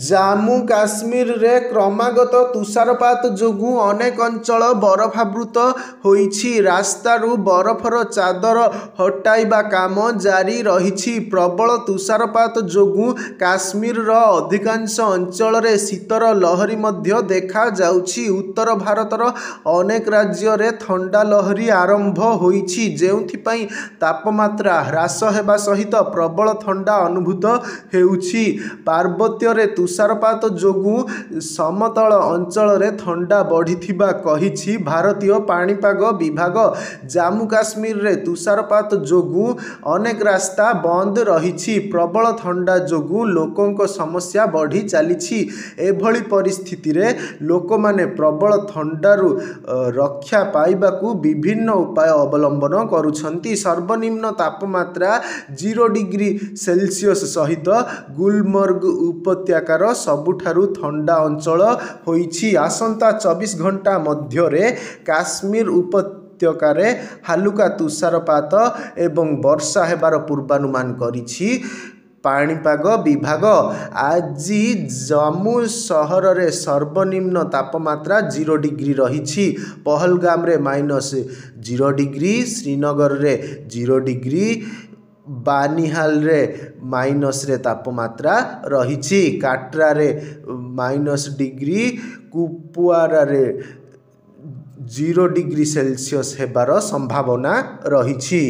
ଜାମ୍ମୁ କାଶ୍ମୀରରେ କ୍ରମାଗତ ତୁଷାରପାତ ଯୋଗୁଁ ଅନେକ ଅଞ୍ଚଳ ବରଫାବୃତ ହୋଇଛି। ରାସ୍ତାରୁ ବରଫର ଚାଦର ହଟାଇବା କାମ ଜାରି ରହିଛି। ପ୍ରବଳ ତୁଷାରପାତ ଯୋଗୁଁ କାଶ୍ମୀରର ଅଧିକାଂଶ ଅଞ୍ଚଳରେ ଶୀତର ଲହରୀ ମଧ୍ୟ ଦେଖାଯାଉଛି। ଉତ୍ତର ଭାରତର ଅନେକ ରାଜ୍ୟରେ ଥଣ୍ଡା ଲହରୀ ଆରମ୍ଭ ହୋଇଛି, ଯେଉଁଥିପାଇଁ ତାପମାତ୍ରା ହ୍ରାସ ହେବା ସହିତ ପ୍ରବଳ ଥଣ୍ଡା ଅନୁଭୂତ ହେଉଛି। ପାର୍ବତ୍ୟରେ ତୁଷାରପାତ ଯୋଗୁଁ ସମତଳ ଅଞ୍ଚଳରେ ଥଣ୍ଡା ବଢ଼ିଥିବା କହିଛି ଭାରତୀୟ ପାଣିପାଗ ବିଭାଗ। ଜାମ୍ମୁ କାଶ୍ମୀରରେ ତୁଷାରପାତ ଯୋଗୁଁ ଅନେକ ରାସ୍ତା ବନ୍ଦ ରହିଛି। ପ୍ରବଳ ଥଣ୍ଡା ଯୋଗୁଁ ଲୋକଙ୍କ ସମସ୍ୟା ବଢ଼ି ଚାଲିଛି। ଏଭଳି ପରିସ୍ଥିତିରେ ଲୋକମାନେ ପ୍ରବଳ ଥଣ୍ଡାରୁ ରକ୍ଷା ପାଇବାକୁ ବିଭିନ୍ନ ଉପାୟ ଅବଲମ୍ବନ କରୁଛନ୍ତି। ସର୍ବନିମ୍ନ ତାପମାତ୍ରା 0 ଡିଗ୍ରୀ ସେଲସିୟସ୍ ସହିତ ଗୁଲମର୍ଗ ଉପତ୍ୟକାର ସବୁଠାରୁ ଥଣ୍ଡା ଅଞ୍ଚଳ ହୋଇଛି। ଆସନ୍ତା 24 ଘଣ୍ଟା ମଧ୍ୟରେ କାଶ୍ମୀର ଉପତ୍ୟକାରେ ହାଲୁକା ତୁଷାରପାତ ଏବଂ ବର୍ଷା ହେବାର ପୂର୍ବାନୁମାନ କରିଛି ପାଣିପାଗ ବିଭାଗ। ଆଜି ଜମ୍ମୁ ସହରରେ ସର୍ବନିମ୍ନ ତାପମାତ୍ରା 0 ଡିଗ୍ରୀ ରହିଛି। ପହଲଗାମରେ -0 ଡିଗ୍ରୀ, ଶ୍ରୀନଗରରେ 0 ଡିଗ୍ରୀ, ବାନିହାଲରେ ମାଇନସରେ ତାପମାତ୍ରା ରହିଛି। କାଟ୍ରାରେ -ଡିଗ୍ରୀ, କୁପୱାରାରେ 0 ଡିଗ୍ରୀ ସେଲସିୟସ୍ ହେବାର ସମ୍ଭାବନା ରହିଛି।